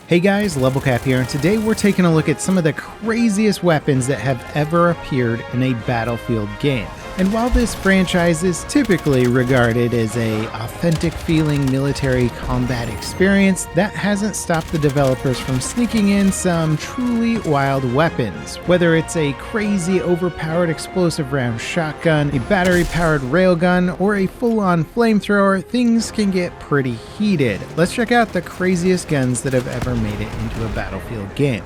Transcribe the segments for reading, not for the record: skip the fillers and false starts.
Hey guys, LevelCap here, and today we're taking a look at some of the craziest weapons that have ever appeared in a Battlefield game. And while this franchise is typically regarded as a authentic feeling military combat experience, that hasn't stopped the developers from sneaking in some truly wild weapons. Whether it's a crazy overpowered explosive round shotgun, a battery powered railgun, or a full-on flamethrower, things can get pretty heated. Let's check out the craziest guns that have ever made it into a Battlefield game.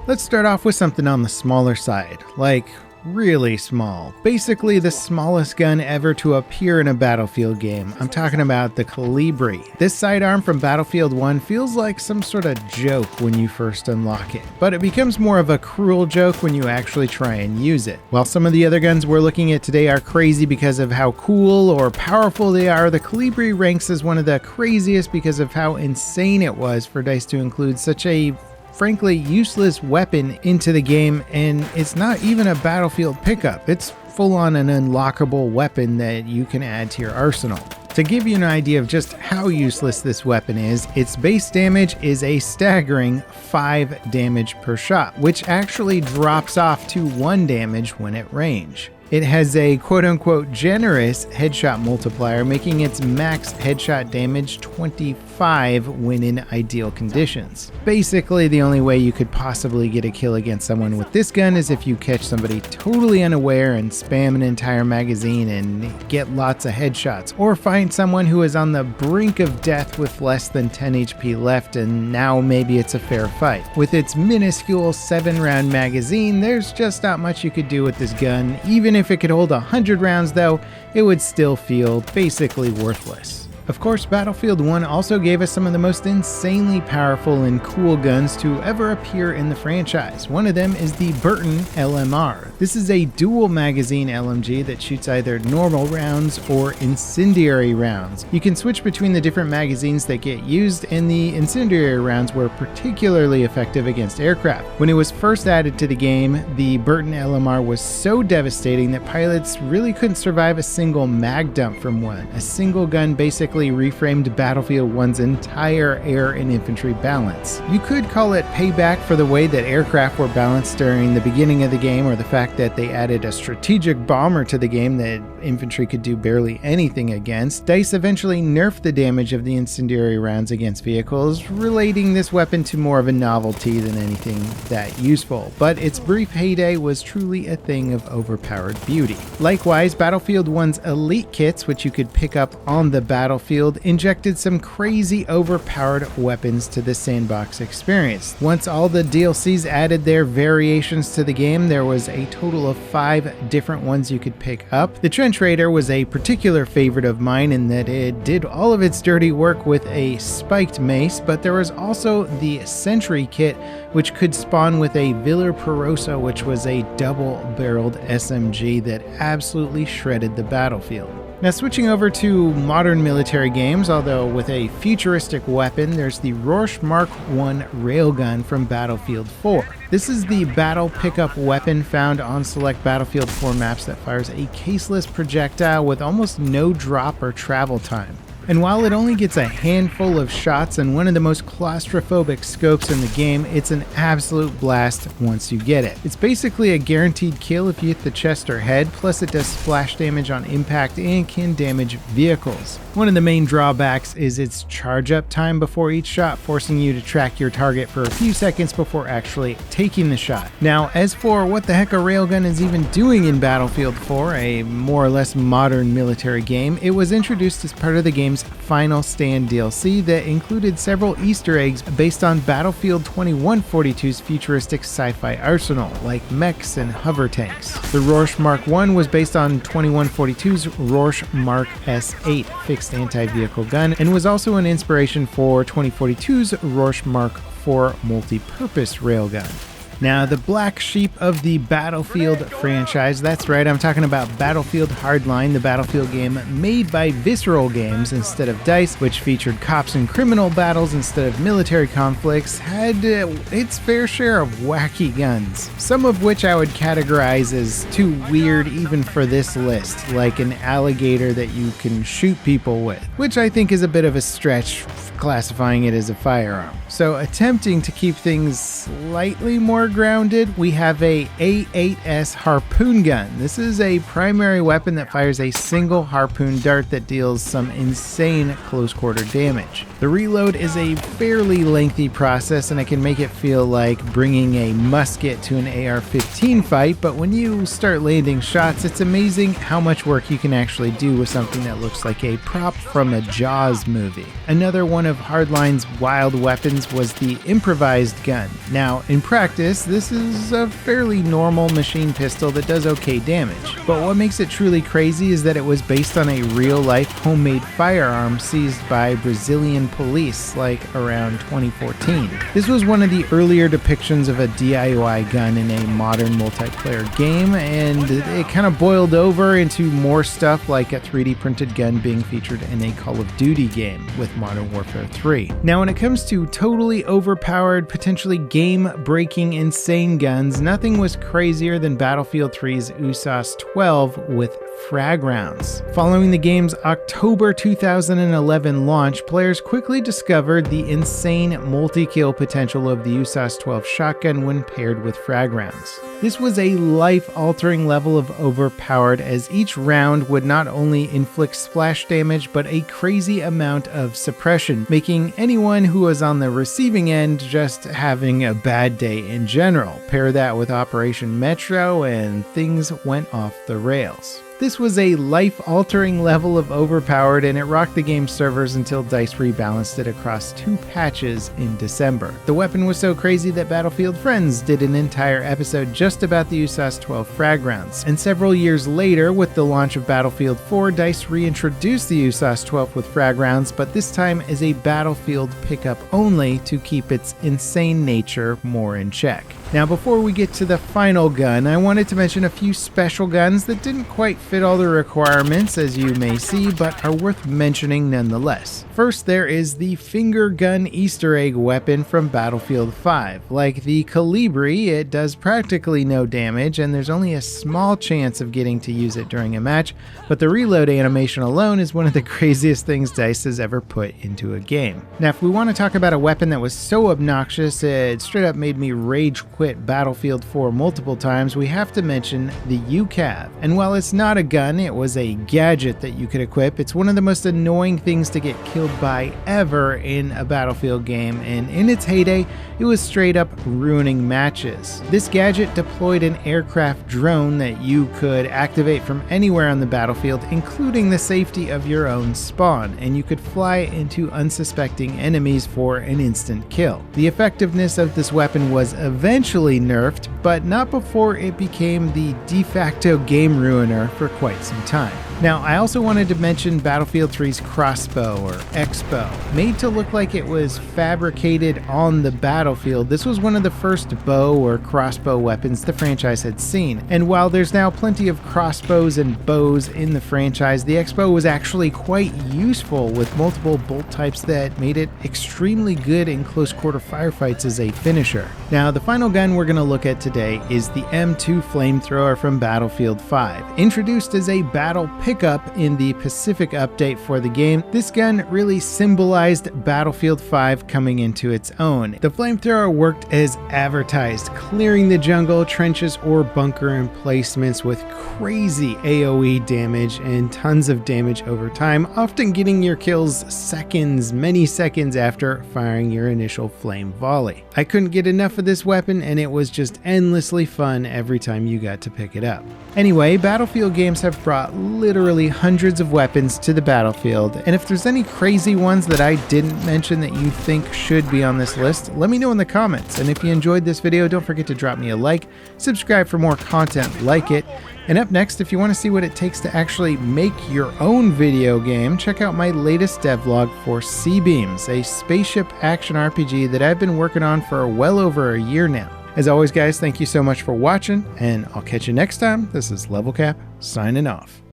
Let's start off with something on the smaller side, like really small. Basically the smallest gun ever to appear in a Battlefield game. I'm talking about the Calibri. This sidearm from Battlefield 1 feels like some sort of joke when you first unlock it, but it becomes more of a cruel joke when you actually try and use it. While some of the other guns we're looking at today are crazy because of how cool or powerful they are, the Calibri ranks as one of the craziest because of how insane it was for DICE to include such a frankly useless weapon into the game, and it's not even a Battlefield pickup. It's full on an unlockable weapon that you can add to your arsenal. To give you an idea of just how useless this weapon is, its base damage is a staggering 5 damage per shot, which actually drops off to 1 damage when at range. It has a quote-unquote generous headshot multiplier, making its max headshot damage 25 when in ideal conditions. Basically, the only way you could possibly get a kill against someone with this gun is if you catch somebody totally unaware and spam an entire magazine and get lots of headshots, or find someone who is on the brink of death with less than 10 HP left and now maybe it's a fair fight. With its minuscule 7-round magazine, there's just not much you could do with this gun. Even if it could hold 100 rounds though, it would still feel basically worthless. Of course, Battlefield 1 also gave us some of the most insanely powerful and cool guns to ever appear in the franchise. One of them is the Burton LMR. This is a dual magazine LMG that shoots either normal rounds or incendiary rounds. You can switch between the different magazines that get used, and the incendiary rounds were particularly effective against aircraft. When it was first added to the game, the Burton LMR was so devastating that pilots really couldn't survive a single mag dump from one. A single gun basically reframed Battlefield 1's entire air and infantry balance. You could call it payback for the way that aircraft were balanced during the beginning of the game, or the fact that they added a strategic bomber to the game that infantry could do barely anything against. DICE eventually nerfed the damage of the incendiary rounds against vehicles, relating this weapon to more of a novelty than anything that useful, but its brief heyday was truly a thing of overpowered beauty. Likewise, Battlefield 1's elite kits, which you could pick up on the battlefield, injected some crazy overpowered weapons to the sandbox experience. Once all the DLCs added their variations to the game, there was a total of 5 different ones you could pick up. The Trench Raider was a particular favorite of mine in that it did all of its dirty work with a spiked mace, but there was also the Sentry kit, which could spawn with a Viller Perosa, which was a double-barreled SMG that absolutely shredded the battlefield. Now, switching over to modern military games, although with a futuristic weapon, there's the Rorsch Mark I railgun from Battlefield 4. This is the battle pickup weapon found on select Battlefield 4 maps that fires a caseless projectile with almost no drop or travel time. And while it only gets a handful of shots and one of the most claustrophobic scopes in the game, it's an absolute blast once you get it. It's basically a guaranteed kill if you hit the chest or head, plus it does splash damage on impact and can damage vehicles. One of the main drawbacks is its charge up time before each shot, forcing you to track your target for a few seconds before actually taking the shot. Now, as for what the heck a railgun is even doing in Battlefield 4, a more or less modern military game, it was introduced as part of the game's Final Stand DLC that included several Easter eggs based on Battlefield 2142's futuristic sci-fi arsenal, like mechs and hover tanks. The Rorsch Mark I was based on 2142's Rorsch Mark S8 fixed anti-vehicle gun, and was also an inspiration for 2042's Rorsch Mark IV multi-purpose railgun. Now, the black sheep of the Battlefield franchise, that's right, I'm talking about Battlefield Hardline, the Battlefield game made by Visceral Games instead of DICE, which featured cops and criminal battles instead of military conflicts, had its fair share of wacky guns, some of which I would categorize as too weird even for this list, like an alligator that you can shoot people with, which I think is a bit of a stretch classifying it as a firearm. So attempting to keep things slightly more grounded, we have a A8S harpoon gun. This is a primary weapon that fires a single harpoon dart that deals some insane close quarter damage. The reload is a fairly lengthy process, and it can make it feel like bringing a musket to an AR-15 fight, but when you start landing shots, it's amazing how much work you can actually do with something that looks like a prop from a Jaws movie. Another one of Hardline's wild weapons was the improvised gun. Now, in practice, this is a fairly normal machine pistol that does okay damage, but what makes it truly crazy is that it was based on a real-life homemade firearm seized by Brazilian police like around 2014. This was one of the earlier depictions of a DIY gun in a modern multiplayer game, and it kind of boiled over into more stuff like a 3D printed gun being featured in a Call of Duty game with Modern Warfare 3. Now, when it comes to totally overpowered, potentially game-breaking, insane guns, nothing was crazier than Battlefield 3's USAS 12 with frag rounds. Following the game's October 2011 launch, players quickly discovered the insane multi-kill potential of the USAS 12 shotgun when paired with frag rounds. This was a life-altering level of overpowered, as each round would not only inflict splash damage but a crazy amount of suppression, making anyone who was on the receiving end just having a bad day in general. Pair that with Operation Metro and things went off the rails. This was a life-altering level of overpowered, and it rocked the game's servers until DICE rebalanced it across 2 patches in December. The weapon was so crazy that Battlefield Friends did an entire episode just about the USAS 12 frag rounds. And several years later, with the launch of Battlefield 4, DICE reintroduced the USAS 12 with frag rounds, but this time as a Battlefield pickup only to keep its insane nature more in check. Now, before we get to the final gun, I wanted to mention a few special guns that didn't quite fit all the requirements, as you may see, but are worth mentioning nonetheless. First, there is the finger gun Easter egg weapon from Battlefield 5. Like the Calibri, it does practically no damage, and there's only a small chance of getting to use it during a match, but the reload animation alone is one of the craziest things DICE has ever put into a game. Now, if we want to talk about a weapon that was so obnoxious it straight up made me rage quit Battlefield 4 multiple times, we have to mention the UCAV. And while it's not a gun, it was a gadget that you could equip. It's one of the most annoying things to get killed by ever in a Battlefield game, and in its heyday, it was straight up ruining matches. This gadget deployed an aircraft drone that you could activate from anywhere on the battlefield, including the safety of your own spawn, and you could fly into unsuspecting enemies for an instant kill. The effectiveness of this weapon was eventually nerfed, but not before it became the de facto game ruiner for quite some time. Now, I also wanted to mention Battlefield 3's crossbow, or X-bow. Made to look like it was fabricated on the battlefield, this was one of the first bow or crossbow weapons the franchise had seen. And while there's now plenty of crossbows and bows in the franchise, the X-bow was actually quite useful with multiple bolt types that made it extremely good in close quarter firefights as a finisher. Now, the final gun we're going to look at today is the M2 flamethrower from Battlefield 5. Introduced as a battle pickup in the Pacific update for the game, this gun really symbolized Battlefield 5 coming into its own. The flamethrower worked as advertised, clearing the jungle, trenches, or bunker emplacements with crazy AoE damage and tons of damage over time, often getting your kills seconds, many seconds after firing your initial flame volley. I couldn't get enough of this weapon, and it was just endlessly fun every time you got to pick it up. Anyway, Battlefield games have brought literally hundreds of weapons to the battlefield, and if there's any crazy ones that I didn't mention that you think should be on this list, let me know in the comments. And if you enjoyed this video, don't forget to drop me a like, subscribe for more content like it, and up next, if you want to see what it takes to actually make your own video game, check out my latest devlog for C-Beams, a spaceship action RPG that I've been working on for well over a year now. As always, guys, thank you so much for watching, and I'll catch you next time. This is Level Cap, signing off.